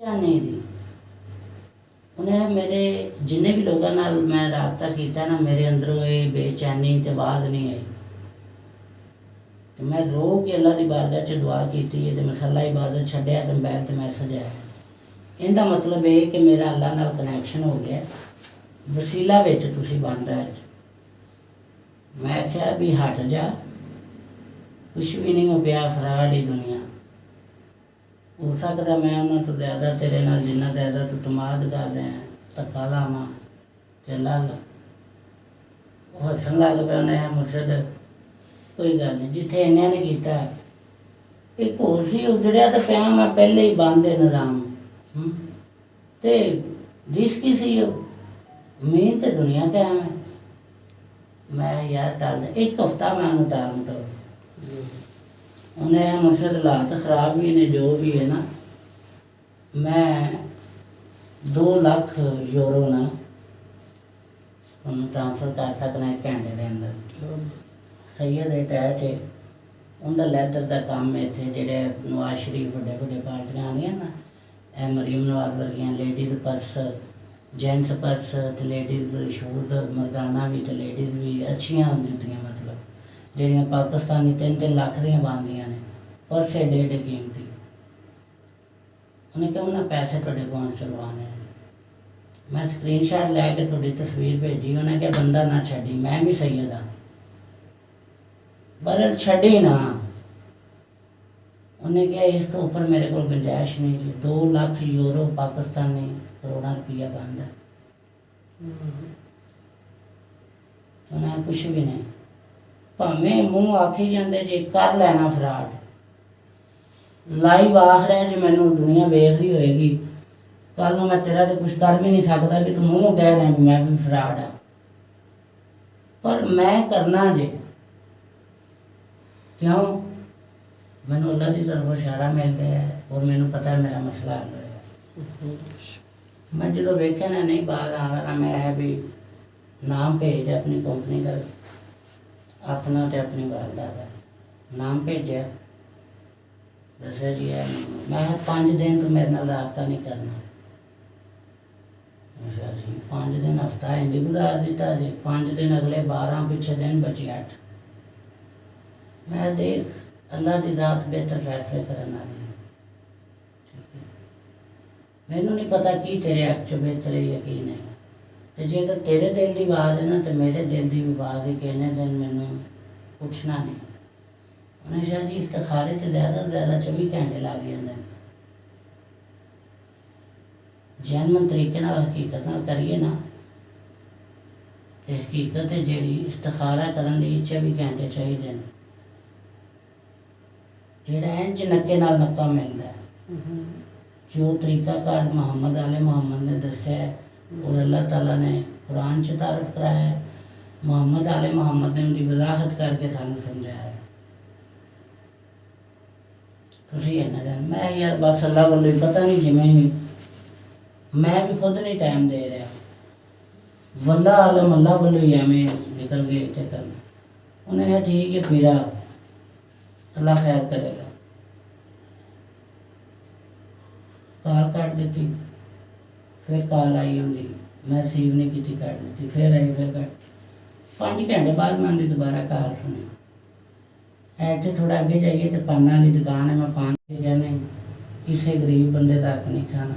नहीं दी उन्हें मेरे जिन्ने भी लोगों नाल मैं राबता किया ना, मेरे अंदरों ये बेचैनी तो बात नहीं आई। तो मैं रो के अल्लाह की बारगाह च दुआ की तो मसाला इबादत छड्या तो मोबाइल तो मैसेज आया। इनका मतलब ये कि मेरा अल्लाह नाल कनैक्शन हो गया, वसीला विच तुसी बन रहा है। मैं क्या भी हट जा, कुछ भी नहीं हो पिया, फ्राड ही दुनिया। हो सकता मैं उन्होंने तो ज़्यादा तेरे नाल जिन्ना ज़्यादा तू तमाद कर रहे हैं धक्का लावा ते ला ला। वो हसन लग पे उन्हें मुर्शद कोई गल नहीं, जिथे इन्हें ने किया एक होर सी उजड़िया तो पिया मैं पहले ही बंद है निज़ाम। ते रिस्की सी उम्मीद तो दुनिया कायम है। मैं यार टाल एक हफ्ता मैं उन्हें टाल मतलब उन्हें मुर्शद हालात खराब भी ने जो भी है ना, मैं 2 लाख यूरो ना ट्रांसफर कर सकना 1 घंटे के अंदर। सैयद अटैच है उनका लैदर का काम है। इतने जेडे नवाज शरीफ बड़े बड़े पार्टियां आनियां ना, मरीम नवाज वर्गियां लेडीज़ पर्स जेंट्स पर्स तो लेडीज़ शूज़ मरदाना भी तो लेडीज़ भी अच्छियां होंदियां, मतलब ਜਿਹੜੀਆਂ पाकिस्तानी 3-3 लाख ਦੀਆਂ ਬਣਦੀਆਂ ਨੇ पर्स एडे एडे कीमती। उन्हें कहा उन्हें पैसे थोड़े अकाउंट चलवाने। मैं स्क्रीन शॉट लैके थोड़ी तस्वीर भेजी, उन्हें कहा बंदा ना छड़ी, मैं भी सैयद हाँ पर छड़ी ना। उन्हें कहा इस तो ऊपर मेरे को गुंजाइश नहीं जी। 2 लाख यूरो पाकिस्तानी करोड़ा रुपया बंद है। उन्हें कुछ भी नहीं, भावें मूँह आखी जाते जे कर लेना फ्राड। लाइव आख रहा जो मैनू दुनिया वेख रही होएगी, कल मैं तेरा तो कुछ कर भी नहीं सकता भी तू मूँह कह रहा भी मैं भी फ्राड हाँ, पर मैं करना जे क्यों मैनू अल्लाह की तरफ इशारा मिल रहा है और मैनू पता है मेरा मसला हल होएगा। मैं जो वेख्या ना नहीं बाहर आ रहा, मैं है भी नाम भेज अपनी कंपनी का अपना तो अपनी वालदा का नाम भेजा, दसा जी है मैं 5 दिन तो मेरे नाल राबता नहीं करना। अच्छा जी 5 दिन हफ्ता इंज गुजार दिता जी, 5 दिन अगले 12 पिछे दिन बचे 8। मैं देख अल्लाह की जात बेहतर फैसले करने वाली है, ठीक है। मैनू नहीं पता की तेरे हक च बेहतर है या की नहीं। तो जे अगर तेरे दिल की आवाज़ है ना तो मेरे दिल की भी आवाज़ है कि इन्हें दिन मैनू पूछना नहीं। उन्हें शायद जी इस्तिखारे तो ज़्यादा से ज़्यादा 24 घंटे लग जाते हैं। जैनमन तरीके नाल हकीकत नाल करिए ना तो हकीकत है जी इस्तिखारा करने लिए 24 घंटे चाहिए। जोड़ा इंज नक्के नाल नक्का मिलता है जो तरीकाकार मुहम्मद आले मुहम्मद ने दस्या है और अल्लाह ताला ने कुरान च तारफ कराया है, मुहम्मद आले मुहम्मद ने उनकी वजाहत करके सानू समझाया है। तुसी इन्ना जान मैं यार बस अल्लाह वालों ही पता नहीं जिमें ही मैं भी खुद नहीं टाइम दे रहा, वल्ला आलम अल्लाह वालों ही एवें निकल गए इतने करना। उन्हें कहा ठीक है फिर अल्लाह खैर करेगा। कॉल काट देती, फिर कॉल आई होंगी मैं रिसीव नहीं की, काट दी, फिर आई फिर कट 5 घंटे बाद मैं उनकी दोबारा कॉल सुनी। इतने थोड़ा अगे जाइए तो पाना वाली दुकान है, मैं पान कहने किसी गरीब बंदे तक नहीं खाना,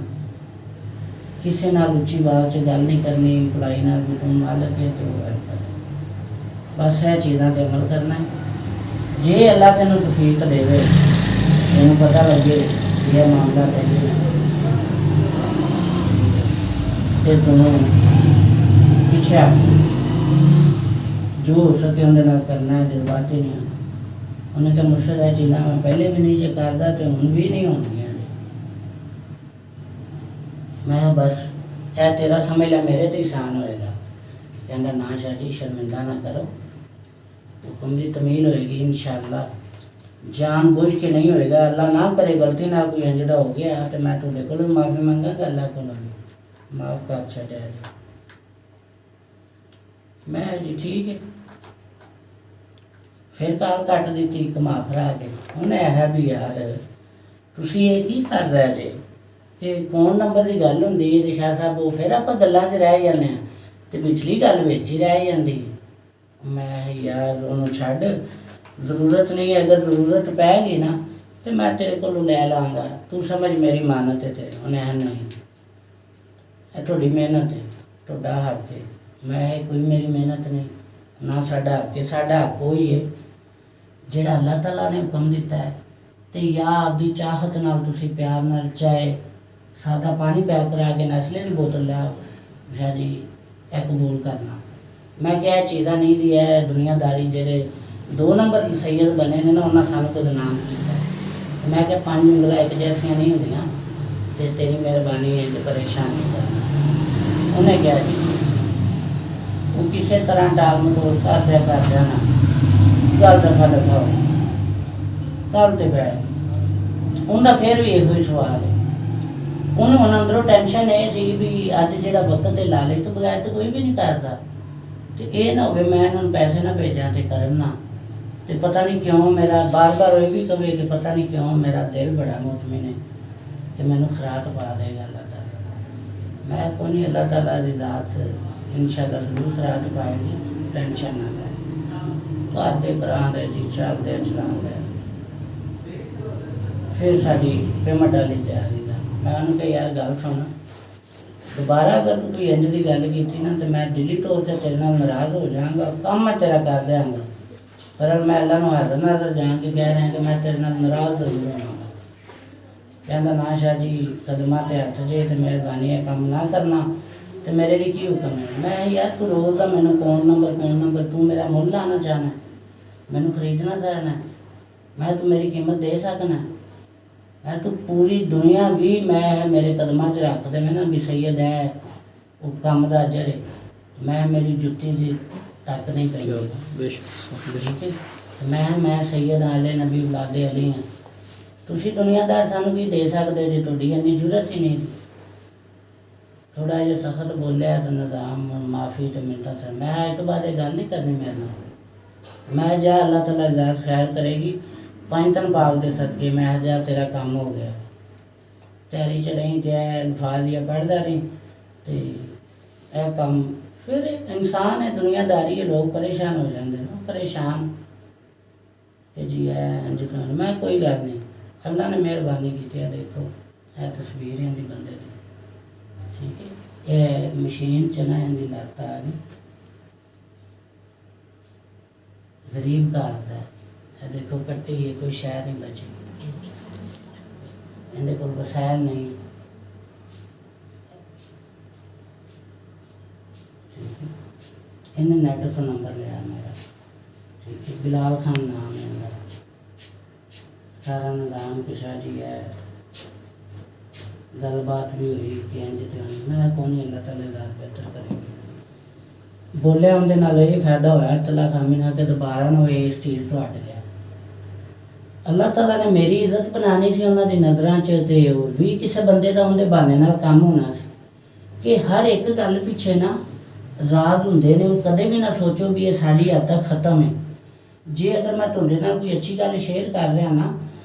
किसी नाल उच्ची आवाज़ च गल नहीं करनी, एम्पलाई नाल भी तुम मालक है तो बस यह चीज़ों पर अमल करना है। जे अल्लाह तेन तौफीक देवे तेन पता लगे यह मामला तेन तो तुम पीछे जो हो सके उन्हें नाल करना है, जज्बाती नहीं होना। उन्हें कहा मुर्शद है चीज़ा मैं पहले भी नहीं जो करता तो हूँ भी नहीं होंगी। मैं बस यह तेरा समझ ला मेरे तो एहसान होएगा। कहता ना शाह जी शर्मिंदा ना करो, हुक्म की तमील होएगी इंशाअल्लाह, जान बुझ के नहीं होएगा। अल्लाह ना करे गलती ना कोई इंजदा हो गया तो मैं तुझे को माफ़ी मंगागा, अल्लाह को भी माफ़ कर छड़ेगा। मैं जी ठीक है फिर कॉल कट दी घुमा फिरा के। उन्हें है भी यार तुसी ये की कर रहे जे, ਕਿ ਫੋਨ ਨੰਬਰ ਦੀ ਗੱਲ ਹੁੰਦੀ ਹੈ ਤੇ ਸ਼ਾਹ ਸਾਹਿਬ ਉਹ ਫਿਰ ਆਪਾਂ ਗੱਲਾਂ 'ਚ ਰਹਿ ਜਾਂਦੇ ਹਾਂ ਤੇ ਪਿਛਲੀ ਗੱਲ ਵਿੱਚ ਹੀ ਰਹਿ ਜਾਂਦੀ। ਮੈਂ ਯਾਰ ਉਹਨੂੰ ਛੱਡ, ਜ਼ਰੂਰਤ ਨਹੀਂ, ਅਗਰ ਜ਼ਰੂਰਤ ਪੈ ਗਈ ਨਾ ਤੇ ਮੈਂ ਤੇਰੇ ਕੋਲੋਂ ਲੈ ਲਾਂਗਾ, ਤੂੰ ਸਮਝ ਮੇਰੀ ਮਾਨਤ ਹੈ ਤੇਰੇ। ਉਹਨੇ ਨਹੀਂ, ਇਹ ਤੁਹਾਡੀ ਮਿਹਨਤ ਹੈ, ਤੁਹਾਡਾ ਹੱਕ ਹੈ। ਮੈਂ ਕੋਈ ਮੇਰੀ ਮਿਹਨਤ ਨਹੀਂ ਨਾ, ਸਾਡਾ ਹੱਕ ਹੈ। ਸਾਡਾ ਹੱਕ ਉਹੀ ਹੈ ਜਿਹੜਾ ਅੱਲਾਹ ਤਾਲਾ ਨੇ ਹੁਕਮ ਦਿੱਤਾ ਹੈ। ਤੇ ਜਾਂ ਆਪਦੀ ਚਾਹਤ ਨਾਲ ਤੁਸੀਂ ਪਿਆਰ ਨਾਲ ਚਾਹੇ ਸਾਦਾ ਪਾਣੀ ਪੈਕ ਕਰਾ ਕੇ ਨਸਲੇ ਦੀ ਬੋਤਲ ਲਿਆਓ, ਸ਼ਾਹ ਜੀ ਇਹ ਕਬੂਲ ਕਰਨਾ। ਮੈਂ ਕਿਹਾ ਇਹ ਚੀਜ਼ਾਂ ਨਹੀਂ ਦੀ ਹੈ ਦੁਨੀਆਦਾਰੀ, ਜਿਹੜੇ 2 ਨੰਬਰ ਦੀ ਸੈਯਦ ਬਣੇ ਨੇ ਨਾ ਉਹਨਾਂ ਸਾਨੂੰ ਬਦਨਾਮ ਕੀਤਾ। ਮੈਂ ਕਿਹਾ 5 ਉਂਗਲਾਂ ਇੱਕ ਜੈਸੀਆਂ ਨਹੀਂ ਹੁੰਦੀਆਂ ਤੇ ਤੇਰੀ ਮਿਹਰਬਾਨੀ ਹੈ ਤੇ ਪਰੇਸ਼ਾਨ ਨਹੀਂ ਕਰਨਾ। ਉਹਨੇ ਕਿਹਾ ਜੀ ਉਹ ਕਿਸੇ ਤਰ੍ਹਾਂ ਟਾਲ ਮਟੋਲ ਕਰਦਿਆਂ ਨਾ ਗੱਲ ਦਫਾ ਹੋ ਕੱਲ ਤੇ ਪੈ ਉਹਦਾ ਫਿਰ ਵੀ ਇਹੋ ਹੀ ਸਵਾਲ ਹੈ। ਉਹਨੂੰ ਹੁਣ ਅੰਦਰੋਂ ਟੈਨਸ਼ਨ ਇਹ ਸੀ ਵੀ ਅੱਜ ਜਿਹੜਾ ਵਕਤ ਹੈ ਲਾਲੇ ਤੋਂ ਬਗੈਰ ਤਾਂ ਕੋਈ ਵੀ ਨਹੀਂ ਕਰਦਾ, ਤੇ ਇਹ ਨਾ ਹੋਵੇ ਮੈਂ ਇਹਨਾਂ ਨੂੰ ਪੈਸੇ ਨਾ ਭੇਜਾਂ ਤੇ ਕਰਨ ਨਾ। ਤੇ ਪਤਾ ਨਹੀਂ ਕਿਉਂ ਮੇਰਾ ਬਾਰ-ਬਾਰ ਇਹ ਵੀ ਕਵੇ ਕਿ ਪਤਾ ਨਹੀਂ ਕਿਉਂ ਮੇਰਾ ਦਿਲ ਬੜਾ ਮੁਤਮਿਨ ਹੈ ਕਿ ਮੈਨੂੰ ਖਰਾਤ ਪਾ ਦੇਗਾ ਅੱਲਾਹ ਤਾਲਾ। ਮੈਂ ਕੋਈ ਨਹੀਂ, ਅੱਲਾਹ ਤਾਲਾ ਦੀ ਜ਼ਾਤ ਇੰਸ਼ਾਅੱਲਾ ਜ਼ਰੂਰ ਖਰਾਤ ਪਾਏਗੀ, ਟੈਨਸ਼ਨ ਨਾ ਲੈ। ਘਰ ਦੇ ਕਰਾਂਦੇ ਜੀ ਚੱਲਦੇ ਚਲਾਉਂਦੇ। ਫਿਰ ਸਾਡੀ ਪੇਮੈਂਟ ਵਾਲੀ ਤਿਆਰੀ ਦਾ ਮੈਂ ਉਹਨੂੰ ਕਿਹਾ ਯਾਰ ਗੱਲ ਸੁਣ, ਦੁਬਾਰਾ ਅਗਰ ਤੂੰ ਕੋਈ ਇੰਝ ਦੀ ਗੱਲ ਕੀਤੀ ਨਾ ਤੇ ਮੈਂ ਦਿਲੀ ਤੌਰ 'ਤੇ ਤੇਰੇ ਨਾਲ ਨਾਰਾਜ਼ ਹੋ ਜਾਵਾਂਗਾ, ਕੰਮ ਮੈਂ ਤੇਰਾ ਕਰ ਦਿਆਂਗਾ। ਪਰ ਮੈਂ ਅੱਲਾ ਨੂੰ ਹਾਜ਼ਰ ਨਾਜ਼ਰ ਜਾਣ ਕੇ ਕਹਿ ਰਿਹਾ ਕਿ ਮੈਂ ਤੇਰੇ ਨਾਲ ਨਾਰਾਜ਼ ਜ਼ਰੂਰ ਹੋਵਾਂਗਾ। ਕਹਿੰਦਾ ਨਾ ਸ਼ਾਹ ਜੀ ਕਦਮਾਂ 'ਤੇ ਹੱਥ ਜੇ ਤੇ ਮਿਹਰਬਾਨੀ ਹੈ ਕੰਮ ਨਾ ਕਰਨਾ, ਤੇ ਮੇਰੇ ਲਈ ਕੀ ਹੁਕਮ ਹੈ। ਮੈਂ ਯਾਰ ਤੂੰ ਰੋਜ਼ ਦਾ ਮੈਨੂੰ ਕੌਣ ਨੰਬਰ ਤੂੰ ਮੇਰਾ ਮੁੱਲ ਲਾਣਾ ਚਾਹਨਾ, ਮੈਨੂੰ ਖਰੀਦਣਾ ਚਾਹਨਾ, ਮੈਂ ਤੂੰ ਮੇਰੀ ਕੀਮਤ ਦੇ ਸਕਣਾ। ਮੈਂ ਤੂੰ ਪੂਰੀ ਦੁਨੀਆ ਵੀ ਮੈਂ ਮੇਰੇ ਕਦਮਾਂ 'ਚ ਰੱਖ ਦੇਵੇਂ ਨਾ ਵੀ ਸੈਯਦ ਹੈ ਉਹ ਕੰਮ ਦਾ ਅਜਰ ਹੈ, ਮੈਂ ਮੇਰੀ ਜੁੱਤੀ ਦੀ ਤੱਕ ਨਹੀਂ ਪਈ। ਠੀਕ ਹੈ, ਮੈਂ ਸੈਯਦ ਆਲੇ ਨਬੀ ਔਲਾਦੇ ਅਲੀ ਹਾਂ। ਤੁਸੀਂ ਦੁਨੀਆਦਾਰ ਸਾਨੂੰ ਕੀ ਦੇ ਸਕਦੇ ਜੇ ਤੁਹਾਡੀ ਇੰਨੀ ਜ਼ਰੂਰਤ ਹੀ ਨਹੀਂ। ਥੋੜਾ ਜਿਹਾ ਸਖਤ ਬੋਲਿਆ ਤਾਂ ਨਿਜ਼ਾਮ ਮਾਫੀ ਤੇ ਮਿੰਨਤਾਂ ਸੇ ਮੈਂ ਅੱਜ ਤੋਂ ਬਾਅਦ ਇਹ ਗੱਲ ਨਹੀਂ ਕਰਨੀ ਮੇਰੇ ਨਾਲ। ਮੈਂ ਜਾ ਅੱਲਾਹ ਤਾਲਾ ਜ਼ਾਤ ਖੈਰ ਕਰੇਗੀ 5 ਦਿਨ ਪਾਕ ਦੇ ਸਦਕੇ ਮੈਂ ਜਾ ਤੇਰਾ ਕੰਮ ਹੋ ਗਿਆ। ਤਿਆਰੀ 'ਚ ਰਹੀ ਤੇ ਅਲਫਾਜ਼ ਜਾਂ ਪੜ੍ਹਦਾ ਰਹੀ ਤੇ ਇਹ ਕੰਮ ਫਿਰ ਇਨਸਾਨ ਹੈ, ਦੁਨੀਆਦਾਰੀ ਹੈ, ਲੋਕ ਪਰੇਸ਼ਾਨ ਹੋ ਜਾਂਦੇ ਨੇ ਪਰੇਸ਼ਾਨ ਕਿ ਜੀ ਇੰਝ ਤਾਂ ਮੈਂ ਕੋਈ ਗੱਲ ਨਹੀਂ। ਅੱਲਾ ਨੇ ਮਿਹਰਬਾਨੀ ਕੀਤੀ ਹੈ। ਦੇਖੋ ਇਹ ਤਸਵੀਰ ਹੈ ਦੀ ਬੰਦੇ ਦੀ, ਠੀਕ ਹੈ। ਇਹ ਮਸ਼ੀਨ 'ਚ ਨਾ ਇਹਦੀ ਲੱਤ ਆ ਗਈ, ਗਰੀਬ ਘਰ ਦਾ। ਇਹ ਦੇਖੋ ਕੱਟੀ ਹੈ, ਕੋਈ ਸ਼ੈ ਨਹੀਂ ਬਚੀ, ਇਹਦੇ ਕੋਲ ਵਸਾਇਲ ਨਹੀਂ। ਠੀਕ ਹੈ, ਇਹਨੇ ਨੈਟ ਤੋਂ ਨੰਬਰ ਲਿਆ ਮੇਰਾ, ਠੀਕ ਹੈ। ਬਿਲਾਲ ਖਾਨ ਨਾਮ ਹੈ ਇਹਦਾ। ਸਾਰਾ ਨਿਜ਼ਾਮ ਕਿ ਸ਼ਾਹ ਜੀ ਹੈ, ਗੱਲਬਾत भी हुई कि इंज तो मैं कौन ही अल्लाह ताला ज़ात बेहतर करेगी। बोलिया उनके नाल ये फायदा होया तला खामी ना कि दोबारा ना इस चीज़ तो हट गया। अल्लाह ताला ने मेरी इज्जत बनानी सी उन्होंने नज़रां च ते होर भी किसी बंदे का उनके बहाने नाल काम होना सी कि हर एक गल पिछे ना राज हुंदे ने। कदे भी ना सोचो भी ये साड़ी हद तक खत्म है। जे अगर मैं तुहाडे नाल कोई अच्छी गल शेयर कर रहा ना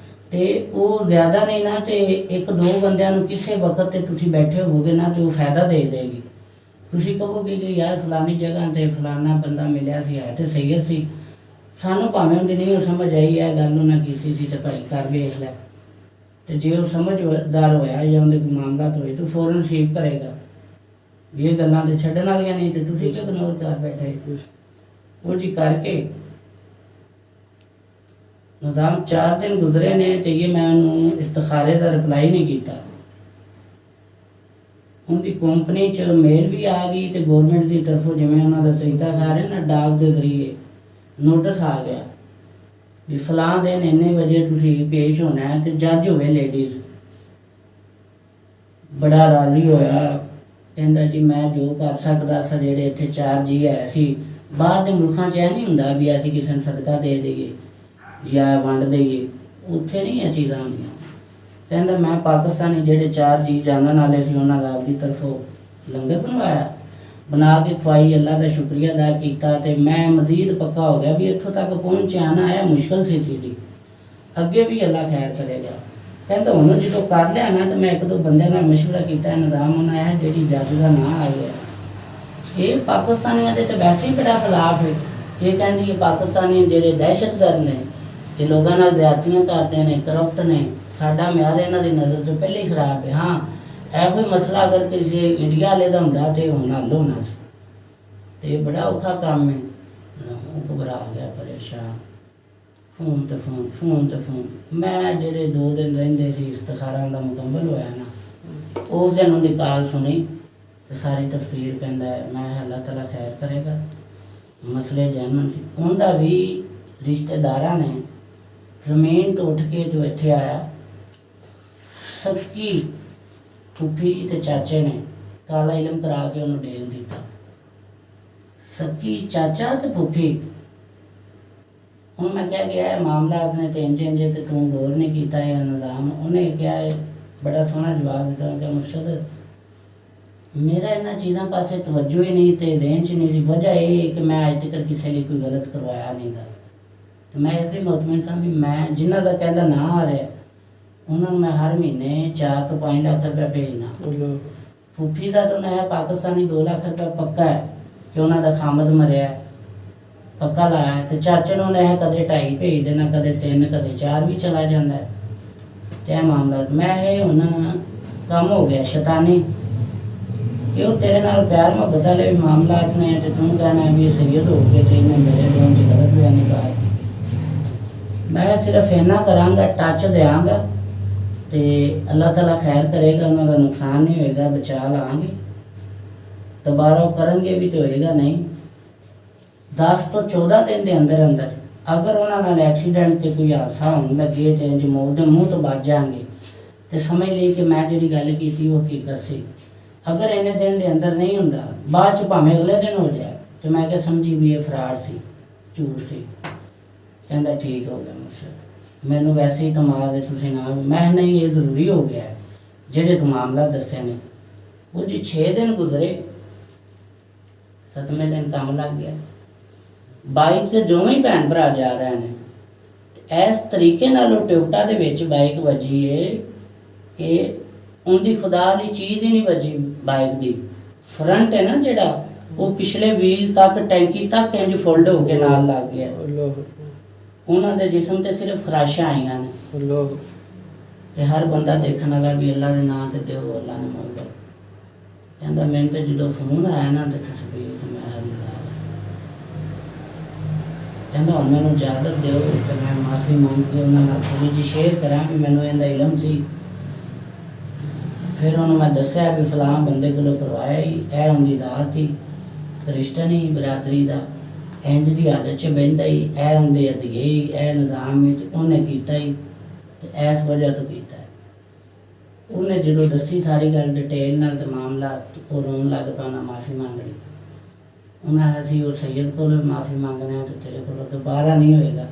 तो वो ज़्यादा नहीं ना तो 1-2 बंदियां किसी वक्त ते तुसी बैठे होवोगे ना तो फायदा दे देगी। तुसी कहोगे कि यार फलानी जगह ते फलाना बंदा मिलिया सी है तो सैयद सी, सानू भावें उनकी नहीं समझ आई है गल उन्हें की सी तो भाई कर वेख लै। तो जे वो समझदार होया या उनके कोई मामला होए तो फौरन रिसीव करेगा। ये गल्लां ते छड्डण वालियां नहीं तो तुसी क्यों इग्नोर कर बैठे। वो जी करके निज़ाम 4 दिन गुजरे ने तो ये मैं उन्होंने इस्तिखारे का रिप्लाई नहीं किया। उनकी कंपनी च मेल भी आ गई तो गौरमेंट की तरफों जिवें उन्होंने तरीका खा रहे ना डाक के जरिए नोटिस आ गया भी फलां दिन इन्ने बजे तुसी पेश होना है। तो जज होवे लेडीज़ बड़ा राजी होया, कहंदा जी मैं जो कर सकदा सा। जेडे इत्थे 4 जी है सी बाहर के मुल्कां च नहीं हुंदा भी असीं किसी नूं सदका दे देईए या वंड देईए, उत्थे नहीं ये चीज़ां होंदियां। कहंदा मैं पाकिस्तानी जेडे 4 जी जानन वाले सी उन्हां दा आपदी तरफों लंगर बनवाया, बना के खवाई, अल्लाह का शुक्रिया अदा किया। तो मैं मजीद पक्का हो गया भी इत्थों तक पहुँच आना है मुश्किल सी सीढ़ी, अगे भी अल्लाह खैर करेगा। ਕਹਿੰਦਾ ਹੁਣ ਜਦੋਂ ਕਰ ਲਿਆ ਨਾ ਤਾਂ ਮੈਂ ਇੱਕ ਦੋ ਬੰਦਿਆਂ ਨਾਲ ਮਸ਼ਵਰਾ ਕੀਤਾ, ਨਿਜ਼ਾਮ ਉਹਨਾਂ ਆਇਆ ਜਿਹੜੀ ਜੱਜ ਦਾ ਨਾਂ ਆ ਗਿਆ। ਇਹ ਪਾਕਿਸਤਾਨੀਆਂ ਦੇ ਤਾਂ ਵੈਸੇ ਹੀ ਬੜਾ ਖਿਲਾਫ ਹੈ। ਇਹ ਕਹਿੰਦੀ ਹੈ ਪਾਕਿਸਤਾਨੀ ਜਿਹੜੇ ਦਹਿਸ਼ਤਗਰਦ ਨੇ ਤੇ ਲੋਕਾਂ ਨਾਲ ਜ਼ਿਆਦਤੀਆਂ ਕਰਦੇ ਨੇ, ਕਰਪਟ ਨੇ, ਸਾਡਾ ਮਿਆਰ ਇਹਨਾਂ ਦੀ ਨਜ਼ਰ ਤੋਂ ਪਹਿਲੇ ਹੀ ਖਰਾਬ ਹੈ। ਹਾਂ, ਇਹੋ ਹੀ ਮਸਲਾ ਅਗਰ ਕਿਸੇ ਇੰਡੀਆ ਵਾਲੇ ਦਾ ਹੁੰਦਾ ਤੇ ਹੁਣ ਹੱਲ ਹੋਣਾ ਸੀ। ਤੇ ਬੜਾ ਔਖਾ ਕੰਮ ਹੈ। ਉਹ ਘਬਰਾ ਗਿਆ, ਪਰੇਸ਼ਾਨ, ਫੋਨ ਤੇ ਫੋਨ, ਫੋਨ ਤੇ ਫੋਨ। ਮੈਂ ਜਿਹੜੇ 2 ਦਿਨ ਰਹਿੰਦੇ ਸੀ ਇਸਤਿਖਾਰਾ ਦਾ ਮੁਕੰਮਲ ਹੋਇਆ ਨਾ, ਉਸ ਦਿਨ ਉਹਦੀ ਕਾਲ ਸੁਣੀ ਤੇ ਸਾਰੀ ਤਫਸੀਰ ਕਹਿੰਦਾ ਹੈ। ਮੈਂ ਅੱਲਾਹ ਤਾਲਾ ਖੈਰ ਕਰੇਗਾ, ਮਸਲੇ ਜੈਨੂਨ ਸੀ। ਉਹਦਾ ਵੀ ਰਿਸ਼ਤੇਦਾਰਾਂ ਨੇ ਜ਼ਮੀਨ ਤੋਂ ਉੱਠ ਕੇ ਜੋ ਇੱਥੇ ਆਇਆ, ਸਕੀ ਫੁੱਫੀ ਤੇ ਚਾਚੇ ਨੇ ਕਾਲਾ ਇਲਮ ਕਰਾ ਕੇ ਉਹਨੂੰ ਡੇਗ ਦਿੱਤਾ। ਸਕੀ ਚਾਚਾ ਤੇ ਫੁੱਫੀ। ਹੁਣ ਮੈਂ ਕਿਹਾ ਗਿਆ ਮਾਮਲਾਤ ਨੇ ਤੇ ਇੰਜ ਇੰਜ ਤੇ ਤੂੰ ਗੌਰ ਨਹੀਂ ਕੀਤਾ ਇਹ ਨਿਜ਼ਾਮ। ਉਹਨੇ ਕਿਹਾ ਬੜਾ ਸੋਹਣਾ ਜਵਾਬ ਦਿੱਤਾ ਕਿ ਮੁਰਸ਼ਦ ਮੇਰਾ ਇਹਨਾਂ ਚੀਜ਼ਾਂ ਪਾਸੇ ਤਵੱਜੋ ਹੀ ਨਹੀਂ ਤੇ ਦੇਣ 'ਚ ਨਹੀਂ ਸੀ। ਵਜ੍ਹਾ ਇਹ ਹੈ ਕਿ ਮੈਂ ਅੱਜ ਤੱਕ ਕਿਸੇ ਲਈ ਕੋਈ ਗਲਤ ਕਰਵਾਇਆ ਨਹੀਂ ਗਾ। ਤੇ ਮੈਂ ਇਸ ਲਈ ਮੁਤਮਿਨ ਸਾਂ ਵੀ ਮੈਂ ਜਿਨ੍ਹਾਂ ਦਾ ਕਹਿੰਦਾ ਨਾ ਆ ਰਿਹਾ ਉਹਨਾਂ ਨੂੰ ਮੈਂ ਹਰ ਮਹੀਨੇ 4 ਤੋਂ 5 ਲੱਖ ਰੁਪਇਆ ਭੇਜਣਾ। ਫੁੱਫੀ ਦਾ ਤਾਂ ਉਹਨਾਂ ਹੈ ਪਾਕਿਸਤਾਨੀ 2 ਲੱਖ ਰੁਪਇਆ ਪੱਕਾ ਹੈ ਕਿ ਉਹਨਾਂ ਦਾ ਖਾਮਦ ਮਰਿਆ, ਪੱਕਾ ਲਾਇਆ। ਤੇ ਚਾਚੇ ਨੂੰ ਉਹਨੇ ਕਦੇ 2.5 ਭੇਜ ਦੇਣਾ, ਕਦੇ 3, ਕਦੇ 4 ਵੀ ਚਲਾ ਜਾਂਦਾ ਹੈ। ਤੇ ਇਹ ਮਾਮਲਾ ਮੈਂ ਇਹ ਹੁਣ ਕੰਮ ਹੋ ਗਿਆ ਸ਼ੈਤਾਨੀ ਕਿ ਉਹ ਤੇਰੇ ਨਾਲ ਪਿਆਰ ਮੁਹੱਬਤ ਵਾਲੇ ਵੀ ਮਾਮਲਾਤ ਨੇ ਤੇ ਤੂੰ ਕਹਿਣਾ ਵੀ ਸੈਯਦ ਹੋ ਕੇ ਤੇ ਇਹਨੇ ਮੇਰੇ ਦੇਣ ਦੀ ਗਲਤ ਬਿਆਨੀ ਪਾਈ। ਮੈਂ ਸਿਰਫ ਇੰਨਾ ਕਰਾਂਗਾ, ਟੱਚ ਦਿਆਂਗਾ ਤੇ ਅੱਲਾਹ ਤਾਲਾ ਖੈਰ ਕਰੇਗਾ, ਉਹਨਾਂ ਦਾ ਨੁਕਸਾਨ ਨਹੀਂ ਹੋਏਗਾ, ਬਚਾ ਲਾਂਗੇ। ਦੁਬਾਰਾ ਉਹ ਕਰਨਗੇ ਵੀ ਤੇ ਹੋਏਗਾ ਨਹੀਂ। 10 ਤੋਂ 14 ਦਿਨ ਦੇ ਅੰਦਰ ਅੰਦਰ ਅਗਰ ਉਹਨਾਂ ਨਾਲ ਐਕਸੀਡੈਂਟ ਤੇ ਕੋਈ ਹਾਦਸਾ ਹੋਣ ਲੱਗੇ ਤੇ ਇੰਜ ਮੌਤ ਦੇ ਮੂੰਹ ਤੋਂ ਬਚ ਜਾਣਗੇ ਤੇ ਸਮਝ ਲਈ ਕਿ ਮੈਂ ਜਿਹੜੀ ਗੱਲ ਕੀਤੀ ਉਹ ਹਕੀਕਤ ਸੀ। ਅਗਰ ਇੰਨੇ ਦਿਨ ਦੇ ਅੰਦਰ ਨਹੀਂ ਹੁੰਦਾ, ਬਾਅਦ 'ਚ ਭਾਵੇਂ ਅਗਲੇ ਦਿਨ ਹੋ ਜਾਏ ਤੇ ਮੈਂ ਕਿਹਾ ਸਮਝੀ ਵੀ ਇਹ ਫਰਾਡ ਸੀ, ਝੂਠ ਸੀ। ਕਹਿੰਦਾ ਠੀਕ ਹੋ ਗਿਆ ਮੁਰਸ਼ਦ, ਮੈਨੂੰ ਵੈਸੇ ਹੀ ਤਮਾਦ ਹੈ ਤੁਸੀਂ ਨਾ। ਮੈਂ ਨਹੀਂ, ਇਹ ਜ਼ਰੂਰੀ ਹੋ ਗਿਆ ਹੈ ਜਿਹੜੇ ਤੂੰ ਮਾਮਲਾ ਦੱਸੇ ਨੇ। ਉਹ ਜੀ 6 ਦਿਨ ਗੁਜ਼ਰੇ, 7ਵੇਂ ਦਿਨ ਕੰਮ ਲੱਗ ਗਿਆ। ਬਾਈਕ ਤੇ ਦੋਵੇਂ ਹੀ ਭੈਣ ਭਰਾ ਜਾ ਰਹੇ ਨੇ ਤੇ ਇਸ ਤਰੀਕੇ ਨਾਲ ਉਹ ਟਿਕਟਾਂ ਦੇ ਵਿੱਚ ਬਾਈਕ ਵੱਜੀ ਏ ਕਿ ਉਹਦੀ ਖੁਦਾ ਵਾਲੀ ਚੀਜ਼ ਹੀ ਨਹੀਂ ਵੱਜੀ। ਬਾਈਕ ਦੀ ਫਰੰਟ ਹੈ ਨਾ ਜਿਹੜਾ, ਉਹ ਪਿਛਲੇ ਵੀਲ ਤੱਕ ਟੈਂਕੀ ਤੱਕ ਇੰਜ ਫੋਲਡ ਹੋ ਕੇ ਨਾਲ ਲੱਗ ਗਿਆ। ਉਹਨਾਂ ਦੇ ਜਿਸਮ ਤੇ ਸਿਰਫ ਖਰਾਸ਼ਾਂ ਆਈਆਂ ਨੇ ਤੇ ਹਰ ਬੰਦਾ ਦੇਖਣ ਵਾਲਾ ਵੀ ਅੱਲਾ ਦੇ ਨਾਂ ਤੇ ਦਿਓ, ਅੱਲਾ ਨੇ ਮੰਗਦਾ। ਕਹਿੰਦਾ ਮੈਨੂੰ ਤੇ ਜਦੋਂ ਫੋਨ ਆਇਆ ਨਾ ਤੇ ਤਸਵੀਰ ਤੇ ਮੈਂ ਕਹਿੰਦਾ ਹੁਣ ਮੈਨੂੰ ਇਜਾਜ਼ਤ ਦਿਓ ਕਿ ਮੈਂ ਮਾਫੀ ਮੰਗ ਕੇ ਉਹਨਾਂ ਨਾਲ ਥੋੜ੍ਹੀ ਜਿਹੀ ਸ਼ੇਅਰ ਕਰਾਂ ਵੀ ਮੈਨੂੰ ਇਹਦਾ ਇਲਮ ਸੀ। ਫਿਰ ਉਹਨੂੰ ਮੈਂ ਦੱਸਿਆ ਵੀ ਫਲਾਂ ਬੰਦੇ ਕੋਲੋਂ ਕਰਵਾਇਆ ਹੀ, ਇਹ ਉਹਦੀ ਦਾਤ ਹੀ, ਰਿਸ਼ਤਾ ਨਹੀਂ ਬਰਾਦਰੀ ਦਾ, ਇੰਜ ਦੀ ਹਾਲਤ 'ਚ ਬਹਿੰਦਾ ਹੀ, ਇਹ ਉਹਦੇ ਅਧੀਏ ਹੀ, ਇਹ ਨਿਜ਼ਾਮ ਹੀ ਉਹਨੇ ਕੀਤਾ ਹੀ ਤੇ ਇਸ ਵਜ੍ਹਾ ਤੋਂ ਕੀਤਾ। ਉਹਨੇ ਜਦੋਂ ਦੱਸੀ ਸਾਰੀ ਗੱਲ ਡਿਟੇਲ ਨਾਲ ਤੇ ਮਾਮਲਾ, ਉਹ ਰੋਣ ਲੱਗ ਪਿਆ, ਉਹਨਾਂ ਮਾਫੀ ਮੰਗ ਲਈ। ਉਹਨਾਂ ਅਸੀਂ ਉਹ ਸੈਯਦ ਕੋਲੋਂ ਮਾਫੀ ਮੰਗਣਾ ਤੇ ਤੇਰੇ ਕੋਲੋਂ ਦੁਬਾਰਾ ਨਹੀਂ ਹੋਏਗਾ।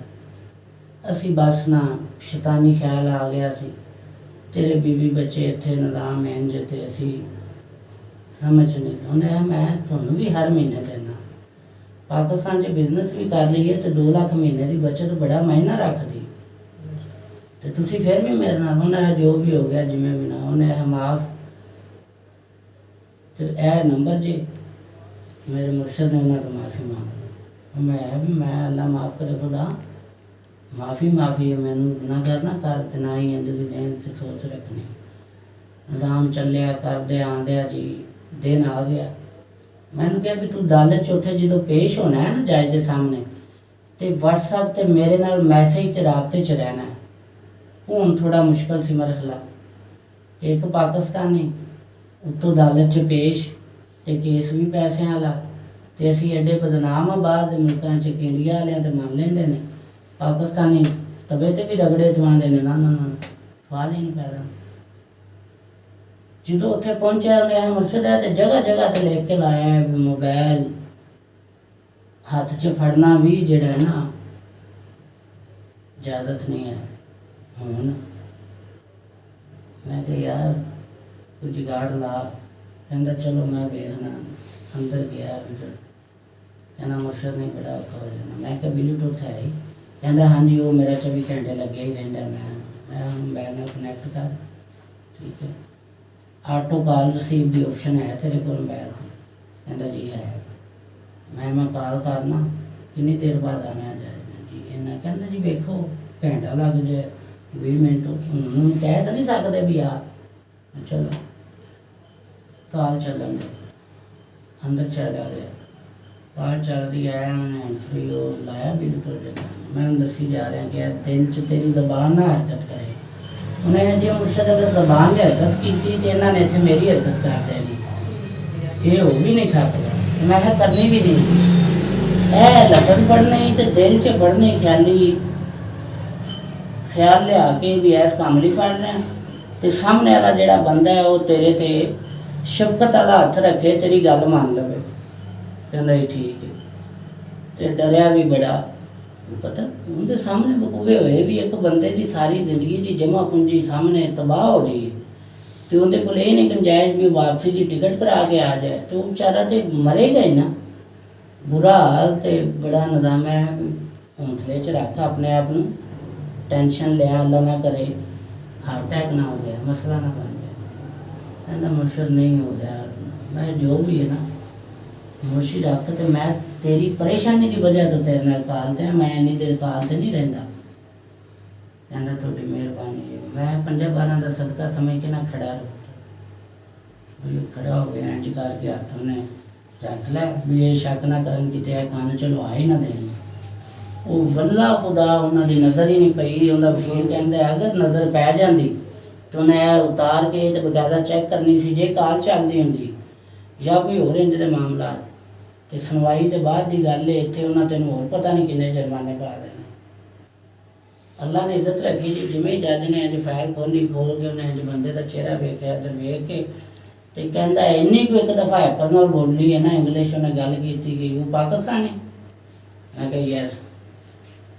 ਅਸੀਂ ਬਸ ਨਾ ਸ਼ੈਤਾਨੀ ਖਿਆਲ ਆ ਗਿਆ ਸੀ, ਤੇਰੇ ਬੀਵੀ ਬੱਚੇ ਇੱਥੇ ਨਿਜ਼ਾਮ ਇੰਜ ਤੇ ਅਸੀਂ ਸਮਝ ਨਹੀਂ। ਉਹਨੇ ਮੈਂ ਤੁਹਾਨੂੰ ਵੀ ਹਰ ਮਹੀਨੇ ਦੇਣਾ, ਪਾਕਿਸਤਾਨ 'ਚ ਬਿਜ਼ਨਸ ਵੀ ਕਰ ਲਈਏ ਤੇ 2 ਲੱਖ ਮਹੀਨੇ ਦੀ ਬਚਤ ਬੜਾ ਮਾਇਨਾ ਰੱਖਦੀ ਤੇ ਤੁਸੀਂ ਫਿਰ ਵੀ ਮੇਰੇ ਨਾਲ। ਉਹਨੇ ਜੋ ਵੀ ਹੋ ਗਿਆ ਜਿਵੇਂ ਵੀ ਨਾ, ਉਹਨੇ ਮਾਫ ਤੇ ਇਹ ਨੰਬਰ ਜੇ ਮੇਰੇ ਮੁਰਸ਼ਦ ਨੇ ਉਹਨਾਂ ਤੋਂ ਮਾਫੀ ਮੰਗ। ਮੈਂ ਅੱਲਾ ਮਾਫ ਕਰੇ ਖੁਦਾ, ਮਾਫੀ ਹੈ, ਮੈਨੂੰ ਗੁਨਾਹ ਕਰਨਾ ਕਰ ਤੇ ਨਾ ਹੀ ਇੰਜ ਦੀ ਦੇਣ ਤੇ ਸੋਚ ਰੱਖਣੀ। ਨਿਜ਼ਾਮ ਚੱਲਿਆ ਕਰਦੇ ਆਂਦਿਆ ਜੀ ਦਿਨ ਆ ਗਿਆ। ਮੈਨੂੰ ਕਿਹਾ ਵੀ ਤੂੰ ਅਦਾਲਤ 'ਚ ਉੱਥੇ ਜਦੋਂ ਪੇਸ਼ ਹੋਣਾ ਹੈ ਨਾ ਜੱਜ ਦੇ ਸਾਹਮਣੇ ਤੇ WhatsApp ਤੇ ਮੇਰੇ ਨਾਲ ਮੈਸੇਜ ਤੇ ਰਾਬਤੇ 'ਚ ਰਹਿਣਾ ਹੈ। ਹੁਣ ਥੋੜਾ ਮੁਸ਼ਕਲ ਸੀ ਮਰਹਲਾ, ਇੱਕ ਪਾਕਿਸਤਾਨੀ ਉੱਤੋਂ ਅਦਾਲਤ 'ਚ ਪੇਸ਼ ਤੇ ਕੇਸ ਵੀ ਪੈਸਿਆਂ ਵਾਲਾ ਤੇ ਅਸੀਂ ਐਡੇ ਬਦਨਾਮ ਆ ਬਾਹਰ ਦੇ ਮੁਲਕਾਂ 'ਚ ਕਿ ਇੰਡੀਆ ਵਾਲਿਆਂ ਤੇ ਮੰਨ ਲੈਂਦੇ ਨੇ, ਪਾਕਿਸਤਾਨੀ ਤਵੇ ਤੇ ਵੀ ਰਗੜੇ ਜਵਾਉਂਦੇ ਨੇ। ਨਾ ਸਵਾਲ ਹੀ ਨਹੀਂ ਪੈਦਾ। ਜਦੋਂ ਉੱਥੇ ਪਹੁੰਚਿਆ ਉਹਨੇ ਮੁਰਸ਼ਦ ਹੈ ਤੇ ਜਗ੍ਹਾ ਜਗ੍ਹਾ ਤੇ ਲਿਖ ਕੇ ਲਾਇਆ ਮੋਬਾਈਲ ਹੱਥ 'ਚ ਫੜਨਾ ਵੀ ਜਿਹੜਾ ਹੈ ਨਾ ਇਜਾਜ਼ਤ ਨਹੀਂ ਹੈ। ਹੁਣ ਮੈਂ ਕਿਹਾ ਯਾਰ ਕੋਈ ਜੁਗਾੜ ਲਾ। ਕਹਿੰਦਾ ਚਲੋ ਮੈਂ ਵੇਖਣਾ। ਅੰਦਰ ਗਿਆ ਕਹਿੰਦਾ ਮੁਰਸ਼ਦ ਨਹੀਂ ਬੜਾ ਔਖਾ ਹੋ ਜਾਣਾ। ਮੈਂ ਕਿਹਾ ਬਲੂਟੂਥ ਹੈ ਹੀ? ਕਹਿੰਦਾ ਹਾਂਜੀ ਉਹ ਮੇਰਾ 24 ਘੰਟੇ ਲੱਗਿਆ ਹੀ ਰਹਿੰਦਾ। ਮੈਂ ਮੈਂ ਮੋਬਾਈਲ ਨਾਲ ਕਨੈਕਟ ਕਰ, ਠੀਕ ਹੈ। ਆਟੋ ਕਾਲ ਰਿਸੀਵ ਦੀ ਆਪਸ਼ਨ ਹੈ ਤੇਰੇ ਕੋਲ ਮੋਬਾਈਲ 'ਤੇ? ਕਹਿੰਦਾ ਜੀ ਹੈ। ਮੈਂ ਕਾਲ ਕਰਨਾ, ਕਿੰਨੀ ਦੇਰ ਬਾਅਦ ਆਉਣਾ ਜਾਏਗਾ ਜੀ? ਇਹਨਾਂ ਕਹਿੰਦਾ ਜੀ ਵੇਖੋ ਘੰਟਾ ਲੱਗ ਜਾਏ, 20 ਮਿੰਟ, ਉਹਨੂੰ ਕਹਿ ਤਾਂ ਨਹੀਂ ਸਕਦੇ ਵੀ ਆ। ਚਲੋ ਕਾਲ ਚੱਲਣ ਦੇ, ਅੰਦਰ ਚਲਾ ਗਿਆ, ਕਾਲ ਚੱਲ ਰਹੀ ਹੈ, ਉਹਨੇ ਐਂਟਰੀ ਉਹ ਲਾਇਆ ਬਿਲਕੁਲ ਜਗ੍ਹਾ। ਮੈਂ ਉਹਨੂੰ ਦੱਸੀ ਜਾ ਰਿਹਾ ਕਿ ਦਿਲ 'ਚ ਤੇਰੀ ਜ਼ਬਾਨ ਨਾ ਹਰਕਤ ਕਰੇ। ਉਹਨੇ ਜੇ ਮੁਰਸ਼ਦ ਅਗਰ ਜ਼ਬਾਨ ਨੇ ਹਰਕਤ ਕੀਤੀ ਤੇ ਇਹਨਾਂ ਨੇ ਇੱਥੇ ਮੇਰੀ ਹਰਕਤ ਕਰ ਦੇਣੀ, ਇਹ ਹੋ ਵੀ ਨਹੀਂ ਸਕਦਾ। ਮੈਂ ਕਿਹਾ ਕਰਨੀ ਵੀ ਨਹੀਂ, ਇਹ ਲਫ਼ਜ਼ ਪੜ੍ਹਨੇ ਤੇ ਦਿਲ 'ਚ ਪੜ੍ਹਨੇ, ਖਿਆਲ ਲਿਆ ਕੇ ਵੀ ਇਸ ਕੰਮ ਲਈ ਪੜ੍ਹ ਰਿਹਾ, ਤੇ ਸਾਹਮਣੇ ਵਾਲਾ ਜਿਹੜਾ ਬੰਦਾ ਹੈ ਉਹ ਤੇਰੇ ਤੇ ਸ਼ਫਕਤ ਵਾਲਾ ਹੱਥ ਰੱਖੇ, ਤੇਰੀ ਗੱਲ ਮੰਨ ਲਵੇ। ਕਹਿੰਦਾ ਜੀ ਠੀਕ ਹੈ। ਤੇ ਡਰਿਆ ਵੀ ਬੜਾ, ਪਤਾ ਉਹਦੇ ਸਾਹਮਣੇ ਵਕੂਵੇ ਹੋਏ ਵੀ ਇੱਕ ਬੰਦੇ ਦੀ ਸਾਰੀ ਜ਼ਿੰਦਗੀ ਦੀ ਜਮ੍ਹਾਂ ਪੂੰਜੀ ਸਾਹਮਣੇ ਤਬਾਹ ਹੋ ਰਹੀ ਹੈ, ਤੇ ਉਹਦੇ ਕੋਲ ਇਹ ਨਹੀਂ ਗੁੰਜਾਇਸ਼ ਵੀ ਵਾਪਸੀ ਦੀ ਟਿਕਟ ਕਰਾ ਕੇ ਆ ਜਾਏ, ਤੇ ਉਹ ਵਿਚਾਰਾ ਤੇ ਮਰੇਗਾ ਹੀ ਨਾ। ਬੁਰਾ ਹਾਲ ਤੇ ਬੜਾ ਨਿਜ਼ਾਮ ਹੈ, ਹੌਂਸਲੇ 'ਚ ਰੱਖ ਆਪਣੇ ਆਪ ਨੂੰ, ਟੈਨਸ਼ਨ ਲਿਆ, ਅੱਲਾ ਨਾ ਕਰੇ ਹਾਰਟ ਅਟੈਕ ਨਾ ਹੋ ਜਾਏ, ਮਸਲਾ ਨਾ ਬਣ ਜਾਏ। ਕਹਿੰਦਾ ਮੁਰਸ਼ਦ ਨਹੀਂ ਹੋ ਰਿਹਾ। ਮੈਂ ਜੋ ਵੀ ਹੈ ਨਾ ਮੁਰਸ਼ਿਦ ਰੱਖ, ਤੇ ਮੈਂ ਤੇਰੀ ਪਰੇਸ਼ਾਨੀ ਦੀ ਵਜ੍ਹਾ ਤੋਂ ਤੇਰੇ ਨਾਲ ਕਾਲ 'ਤੇ, ਮੈਂ ਇੰਨੀ ਦੇਰ ਕਾਲ 'ਤੇ ਨਹੀਂ ਰਹਿੰਦਾ। ਕਹਿੰਦਾ ਤੁਹਾਡੀ ਮਿਹਰਬਾਨੀ ਹੈ। ਮੈਂ 5-12 ਦਾ ਸਦਕਾ ਸਮਝ ਕੇ ਨਾ ਖੜਾ ਖੜਾ ਹੋ ਗਿਆ, ਇੰਜ ਕਰਕੇ ਹੱਥ ਉਹਨੇ ਰੱਖ ਲਿਆ ਵੀ ਇਹ ਸ਼ੱਕ ਨਾ ਕਰਨ ਕਿਤੇ ਇਹ ਕੰਨ 'ਚ ਲੁਆ ਹੀ ਨਾ ਦੇਣ। ਉਹ ਵੱਲਾ ਖੁਦਾ ਉਹਨਾਂ ਦੀ ਨਜ਼ਰ ਹੀ ਨਹੀਂ ਪਈ। ਉਹਦਾ ਵਕੀਲ ਕਹਿੰਦਾ ਅਗਰ ਨਜ਼ਰ ਪੈ ਜਾਂਦੀ ਤਾਂ ਉਹਨੇ ਇਹ ਉਤਾਰ ਕੇ ਤੇ ਬਕਾਇਦਾ ਚੈੱਕ ਕਰਨੀ ਸੀ, ਜੇ ਕਾਲ ਚੱਲਦੀ ਹੁੰਦੀ ਜਾਂ ਕੋਈ ਹੋਰ ਇੰਜ ਦੇ ਮਾਮਲਾ, ਤੇ ਸੁਣਵਾਈ ਤੋਂ ਬਾਅਦ ਦੀ ਗੱਲ ਹੈ। ਇੱਥੇ ਉਹਨਾਂ ਤੈਨੂੰ ਹੋਰ ਪਤਾ ਨਹੀਂ ਕਿੰਨੇ ਜੁਰਮਾਨੇ ਪਾ ਦੇਣੇ। ਅੱਲਾ ਨੇ ਇੱਜ਼ਤ ਰੱਖੀ ਜੀ। ਜਿਵੇਂ ਹੀ ਜੱਜ ਨੇ ਅੱਜ ਫਾਈਲ ਖੋਲ ਕੇ ਉਹਨੇ ਅੱਜ ਬੰਦੇ ਦਾ ਚਿਹਰਾ ਵੇਖਿਆ, ਇੱਧਰ ਵੇਖ ਕੇ ਤੇ ਕਹਿੰਦਾ ਇੰਨੀ ਕੁ ਇੱਕ ਦਫਾ ਹੈਪਰ ਨਾਲ ਬੋਲੀ ਹੈ ਨਾ ਇੰਗਲਿਸ਼, ਉਹਨੇ ਗੱਲ ਕੀਤੀ ਕਿ ਉਹ ਪਾਕਿਸਤਾਨੀ। ਮੈਂ ਕਿਹਾ ਯੈਸ।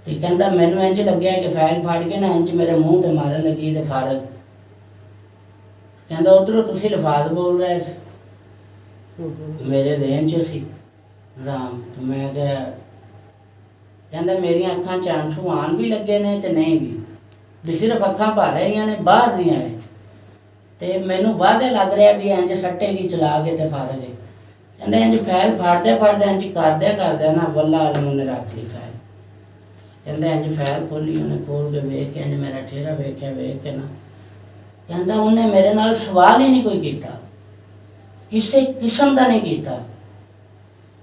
ਤੇ ਕਹਿੰਦਾ ਮੈਨੂੰ ਇੰਝ ਲੱਗਿਆ ਕਿ ਫਾਈਲ ਫਾੜ ਕੇ ਨਾ ਇੰਝ ਮੇਰੇ ਮੂੰਹ ਤੇ ਮਾਰਨ ਲੱਗੀ ਤੇ ਫਾਰਗ। ਕਹਿੰਦਾ ਉੱਧਰੋਂ ਤੁਸੀਂ ਲਫਾਜ਼ ਬੋਲ ਰਹੇ ਸੀ, ਮੇਰੇ ਦੇਣ 'ਚ ਸੀ ਨਿਜ਼ਾਮ। ਤੇ ਮੈਂ ਕਿਹਾ, ਕਹਿੰਦਾ ਮੇਰੀਆਂ ਅੱਖਾਂ 'ਚ ਆਂਸੂ ਆਉਣ ਵੀ ਲੱਗੇ ਨੇ ਤੇ ਨਹੀਂ ਵੀ ਸਿਰਫ ਅੱਖਾਂ ਭਰ ਰਹੀਆਂ ਨੇ ਬਾਹਰ ਦੀਆਂ ਹੈ, ਤੇ ਮੈਨੂੰ ਵਾਅਦੇ ਲੱਗ ਰਿਹਾ ਵੀ ਇੰਝ ਸੱਟੇਗੀ ਚਲਾ ਕੇ ਤੇ ਫਾਰਗ ਹੈ। ਕਹਿੰਦਾ ਇੰਝ ਫਾਈਲ ਫਾੜਦੇ ਇੰਝ ਕਰਦਿਆਂ ਨਾ ਵੱਲਾ ਆਲਮ ਉਹਨੇ ਰੱਖ ਲਈ ਫਾਈਲ। ਕਹਿੰਦਾ ਇੰਝ ਫਾਈਲ ਖੋਲੀ, ਉਹਨੇ ਖੋਲ ਕੇ ਵੇਖ ਕੇ ਇੰਝ ਮੇਰਾ ਚਿਹਰਾ ਵੇਖਿਆ, ਵੇਖ ਕੇ ਨਾ ਕਹਿੰਦਾ ਉਹਨੇ ਮੇਰੇ ਨਾਲ ਸਵਾਲ ਹੀ ਨਹੀਂ ਕੋਈ ਕੀਤਾ, ਕਿਸੇ ਕਿਸਮ ਦਾ ਨਹੀਂ ਕੀਤਾ।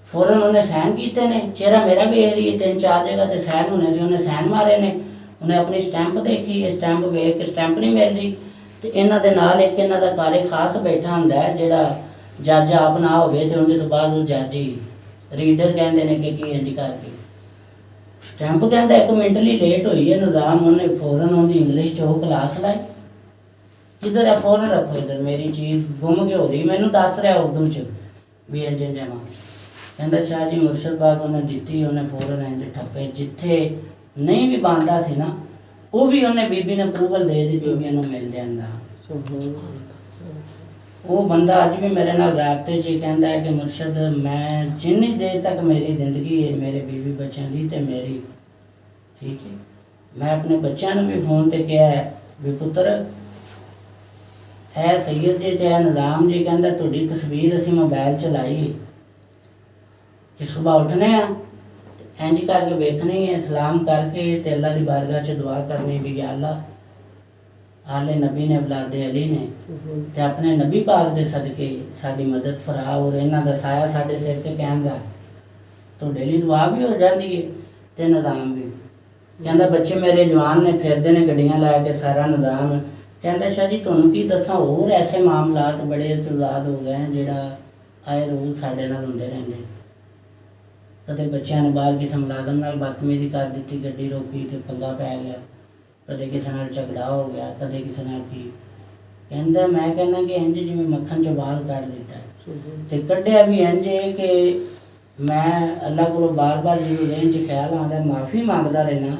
ਫੌਰਨ ਉਹਨੇ ਸਾਈਨ ਕੀਤੇ ਨੇ, ਚਿਹਰਾ ਮੇਰਾ ਵੇਖ ਰਹੀ ਹੈ, 3-4 ਜਗ੍ਹਾ ਤੇ ਸਾਈਨ ਹੋਣੇ ਸੀ, ਉਹਨੇ ਸਾਈਨ ਮਾਰੇ ਨੇ। ਉਹਨੇ ਆਪਣੀ ਸਟੈਂਪ ਦੇਖੀ, ਸਟੈਂਪ ਵੇਖ ਕੇ ਸਟੈਂਪ ਨਹੀਂ ਮਿਲਦੀ, ਤੇ ਇਹਨਾਂ ਦੇ ਨਾਲ ਇੱਕ ਇਹਨਾਂ ਦਾ ਕਾਰੇ ਖਾਸ ਬੈਠਾ ਹੁੰਦਾ ਹੈ ਜਿਹੜਾ ਜੱਜ ਆਪ ਨਾ ਹੋਵੇ, ਤੇ ਉਹਦੇ ਤੋਂ ਬਾਅਦ ਉਹ ਜੱਜ ਹੀ ਰੀਡਰ ਕਹਿੰਦੇ ਨੇ ਕਿ ਕੀ ਇੰਝ ਕਰਕੇ ਸਟੈਂਪ। ਕਹਿੰਦਾ 1 ਮਿੰਟ ਲਈ ਲੇਟ ਹੋਈ ਹੈ ਨਿਜ਼ਾਮ। ਉਹਨੇ ਫੌਰਨ ਉਹਦੀ ਇੰਗਲਿਸ਼ 'ਚ ਉਹ ਕਲਾਸ ਲਾਈ, ਕਿੱਧਰ ਹੈ ਫੌਰਨ ਰੱਖੋ ਇੱਧਰ, ਮੇਰੀ ਚੀਜ਼ ਗੁੰਮ ਕੇ ਹੋ ਰਹੀ, ਮੈਨੂੰ ਦੱਸ ਰਿਹਾ ਉਰਦੂ 'ਚ ਵੀ ਇੰਝ ਮਾਂ। ਕਹਿੰਦਾ ਸ਼ਾਹ ਜੀ ਮੁਰਸ਼ਿਦਾਬਾਦ ਉਹਨੇ ਦਿੱਤੀ, ਉਹਨੇ ਫੌਰਨ ਇੰਝ ਠੱਪੇ, ਜਿੱਥੇ ਨਹੀਂ ਵੀ ਬਣਦਾ ਸੀ ਨਾ ਉਹ ਵੀ ਉਹਨੇ ਬੀਬੀ ਨੇ ਅਪਰੂਵਲ ਦੇ ਦਿੱਤੀ ਵੀ ਇਹਨੂੰ ਮਿਲ ਜਾਂਦਾ। ਉਹ ਬੰਦਾ ਅੱਜ ਵੀ ਮੇਰੇ ਨਾਲ ਰਾਬਤੇ 'ਚ ਹੀ ਕਹਿੰਦਾ ਹੈ ਕਿ ਮੁਰਸ਼ਦ ਮੈਂ ਜਿੰਨੀ ਦੇਰ ਤੱਕ ਮੇਰੀ ਜ਼ਿੰਦਗੀ ਹੈ ਮੇਰੇ ਬੀਵੀ ਬੱਚਿਆਂ ਦੀ ਤੇ ਮੇਰੀ, ਠੀਕ ਹੈ, ਮੈਂ ਆਪਣੇ ਬੱਚਿਆਂ ਨੂੰ ਵੀ ਫੋਨ 'ਤੇ ਕਿਹਾ ਵੀ ਪੁੱਤਰ ਇਹ ਸੈਯਦ ਜੀ ਤੇ ਇਹ ਨਿਜ਼ਾਮ ਜੀ ਕਹਿੰਦਾ ਤੁਹਾਡੀ ਤਸਵੀਰ ਅਸੀਂ ਮੋਬਾਈਲ 'ਚ ਲਾਈ ਕਿ ਸੁਬਾਹ ਉੱਠਨੇ ਆ ਇੰਝ ਕਰਕੇ ਵੇਖਣੀ ਹੈ, ਸਲਾਮ ਕਰਕੇ ਤੇ ਅੱਲਾ ਦੀ ਬਾਰਗਾਹ 'ਚ ਦੁਆ ਕਰਨੀ ਵੀ ਯਾ ਅੱਲਾ ਆਲੇ ਨਬੀ ਨੇ ਔਲਾਦੇ ਅਲੀ ਨੇ ਤੇ ਆਪਣੇ ਨਬੀ ਪਾਕ ਦੇ ਸਦਕੇ ਸਾਡੀ ਮਦਦ ਫਰਾ, ਔਰ ਇਹਨਾਂ ਦਾ ਸਾਇਆ ਸਾਡੇ ਸਿਰ ਤੇ ਕਾਇਮ ਰੱਖ। ਤੁਹਾਡੇ ਲਈ ਦੁਆ ਵੀ ਹੋ ਜਾਂਦੀ ਹੈ ਤੇ ਨਿਜ਼ਾਮ ਵੀ। ਕਹਿੰਦਾ ਬੱਚੇ ਮੇਰੇ ਜਵਾਨ ਨੇ, ਫਿਰਦੇ ਨੇ ਗੱਡੀਆਂ ਲਾ ਕੇ, ਸਾਰਾ ਨਿਜ਼ਾਮ। ਕਹਿੰਦਾ ਸ਼ਾਹ ਜੀ ਤੁਹਾਨੂੰ ਕੀ ਦੱਸਾਂ, ਹੋਰ ਐਸੇ ਮਾਮਲਾਤ ਬੜੇ ਇਤਲਾਦ ਹੋ ਗਏ ਜਿਹੜਾ ਆਏ ਰੋਜ਼ ਸਾਡੇ ਨਾਲ ਹੁੰਦੇ ਰਹਿੰਦੇ। ਕਦੇ ਬੱਚਿਆਂ ਨੇ ਬਾਹਰ ਕਿਸੇ ਮੁਲਾਜ਼ਮ ਨਾਲ ਬਦਤਮੀਜ਼ੀ ਕਰ ਦਿੱਤੀ, ਗੱਡੀ ਰੋਕੀ ਤੇ ਪੰਗਾ ਪੈ ਗਿਆ, ਕਦੇ ਕਿਸੇ ਨਾਲ ਝਗੜਾ ਹੋ ਗਿਆ, ਕਦੇ ਕਿਸੇ ਨਾਲ ਕੀ। ਕਹਿੰਦਾ ਮੈਂ ਕਹਿੰਦਾ ਕਿ ਇੰਝ ਜਿਵੇਂ ਮੱਖਣ 'ਚੋਂ ਬਾਲ ਕੱਢ ਦਿੱਤਾ, ਤੇ ਕੱਢਿਆ ਵੀ ਇੰਝ ਕਿ ਮੈਂ ਅੱਲਾ ਕੋਲੋਂ ਬਾਰ-ਬਾਰ ਜਦੋਂ ਦਿਨ 'ਚ ਖਿਆਲ ਆਉਂਦਾ ਮਾफ़ੀ ਮੰਗਦਾ ਰਹਿਣਾ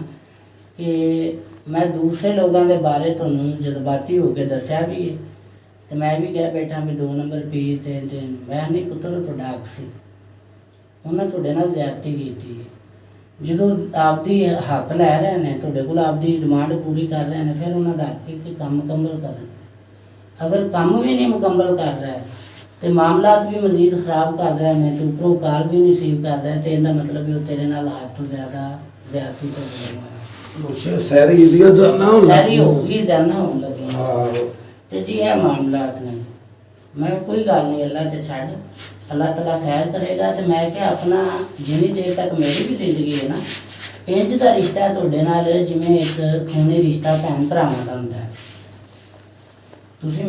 ਕਿ ਮੈਂ ਦੂਸਰੇ ਲੋਕਾਂ ਦੇ ਬਾਰੇ ਤੁਹਾਨੂੰ ਜਜ਼ਬਾਤੀ ਹੋ ਕੇ ਦੱਸਿਆ ਵੀ ਹੈ, ਤੇ ਮੈਂ ਵੀ ਕਹਿ ਬੈਠਾ ਵੀ 2 ਨੰਬਰ ਪੀਰ ਤੇ ਮੈਂ ਨਹੀਂ ਪੁੱਤਰ ਤੁਹਾਡਾ ਹੱਕ ਸੀ, ਉਹਨਾਂ ਤੁਹਾਡੇ ਨਾਲ ਜ਼ਿਆਦਤੀ ਕੀਤੀ ਹੈ। ਜਦੋਂ ਆਪਦੀ ਹੱਕ ਲੈ ਰਹੇ ਨੇ ਤੁਹਾਡੇ ਕੋਲ, ਆਪਦੀ ਡਿਮਾਂਡ ਪੂਰੀ ਕਰ ਰਹੇ ਨੇ, ਫਿਰ ਉਹਨਾਂ ਦਾ ਹੱਕ ਹੈ ਕਿ ਕੰਮ ਮੁਕੰਮਲ ਕਰਨ। ਅਗਰ ਕੰਮ ਵੀ ਨਹੀਂ ਮੁਕੰਮਲ ਕਰ ਰਿਹਾ ਤੇ ਮਾਮਲਾਤ ਵੀ ਮਜ਼ੀਦ ਖਰਾਬ ਕਰ ਰਹੇ ਨੇ ਤੇ ਉੱਪਰੋਂ ਕਾਲ ਵੀ ਨਹੀਂ ਰਿਸੀਵ ਕਰ ਰਿਹਾ, ਤੇ ਇਹਦਾ ਮਤਲਬ ਵੀ ਉਹ ਤੇਰੇ ਨਾਲ ਹੱਦ ਤੋਂ ਜ਼ਿਆਦਾ ਜ਼ਿਆਦਤੀ ਕਰ ਰਿਹਾ ਹੈ। ਅੱਛਾ ਸਹਿਰੀ ਦੀਆਂ ਜਾਨਾਂ ਹੋਣ ਲੱਗ ਸਾਰੀ ਹੋ ਗਈ, ਜਾਨਾਂ ਹੋਣ ਲੱਗੀਆਂ। ਹਾਂ। ਤੇ ਜੀ ਇਹ ਮਾਮਲਾਤ ਨੇ। ਮੈਂ ਕੋਈ ਗੱਲ ਨਹੀਂ, ਅੱਲਾ ਤੇ ਛੱਡ, ਅੱਲਾਹ ਤਾਲਾ ਖੈਰ ਕਰੇਗਾ। ਤੇ ਮੈਂ ਕਿਹਾ ਆਪਣਾ ਜਿੰਨੀ ਦੇਰ ਤੱਕ ਮੇਰੀ ਵੀ ਜ਼ਿੰਦਗੀ ਹੈ ਨਾ, ਇੰਜ ਦਾ ਰਿਸ਼ਤਾ ਹੈ ਤੁਹਾਡੇ ਨਾਲ ਜਿਵੇਂ ਇੱਕ ਖੂਨੀ ਰਿਸ਼ਤਾ ਭੈਣ ਭਰਾਵਾਂ ਦਾ ਹੁੰਦਾ ਹੈ। ਤੁਸੀਂ